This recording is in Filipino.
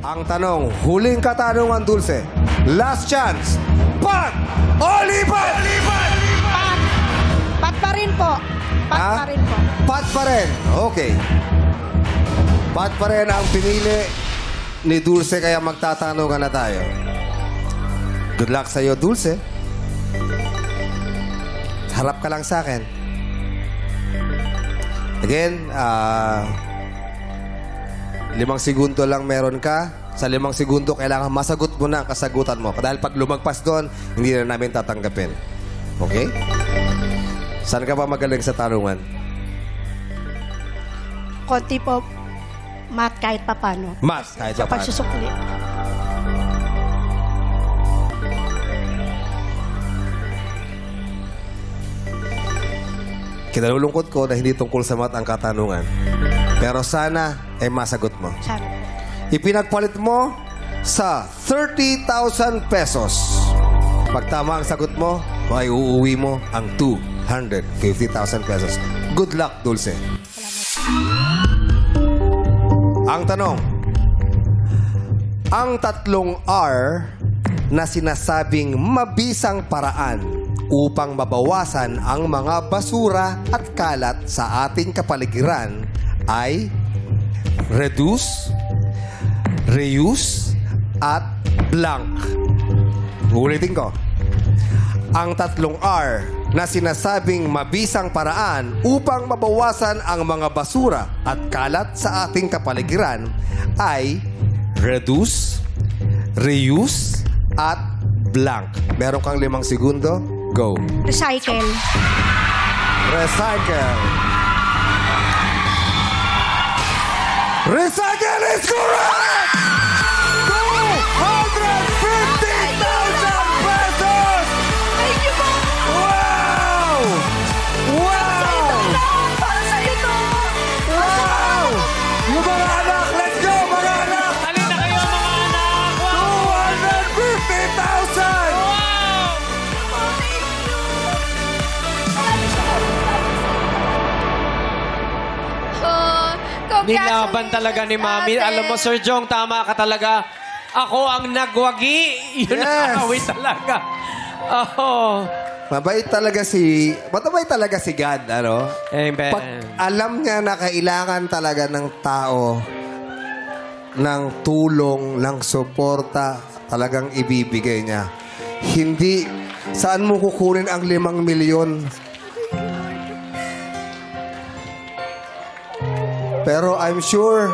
Ang tanong, huling katanungan, Dulce. Last chance. Pat o lipat? Pat. Pat pa rin po. Pat pa rin po. Pat pa rin. Okay. Pat pa rin ang pinili ni Dulce, kaya magtatanungan na tayo. Good luck sa'yo, Dulce. Harap ka lang sa akin. Again, 5 segundo lang meron ka. Sa 5 segundo, kailangan masagot mo na ang kasagutan mo. Dahil pag lumagpas doon, hindi na namin tatanggapin. Okay? Saan ka ba magaling sa tanungan? Konti po. Mat kahit papano. Mat kahit Sa papano. pagsusukli. Kinalulungkot ko na hindi tungkol sa mat ang katanungan. Pero sana ay masagot mo. Sana po. Ipinagpalit mo sa 30,000 pesos. Pag tama ang sagot mo, ay uuwi mo ang 250,000 pesos. Good luck, Dulce. Ang tanong, ang 3 R na sinasabing mabisang paraan upang mabawasan ang mga basura at kalat sa ating kapaligiran ay reduce, reuse, at blank. Ulitin ko. Ang 3 R na sinasabing mabisang paraan upang mabawasan ang mga basura at kalat sa ating kapaligiran ay reduce, reuse, at blank. Meron kang 5 segundo. Go. Recycle. Recycle. Recycle is correct! 250,000 pesos! Thank you po! Wow! Wow! Para sa'yo to! Wow! Yung mga anak, let's go, mga anak! Halina kayo mga anak! Wow! 250,000! Nilaban talaga ni Mami. Alam mo, Sir Jong, tama ka talaga. Ako ang nagwagi. Yun Yes. ang awit talaga. Oh. Mabait talaga si God, ano? Amen. Pag alam niya na kailangan talaga ng tao ng tulong, ng suporta, talagang ibibigay niya. Hindi, saan mo kukunin ang 5 milyon? Pero I'm sure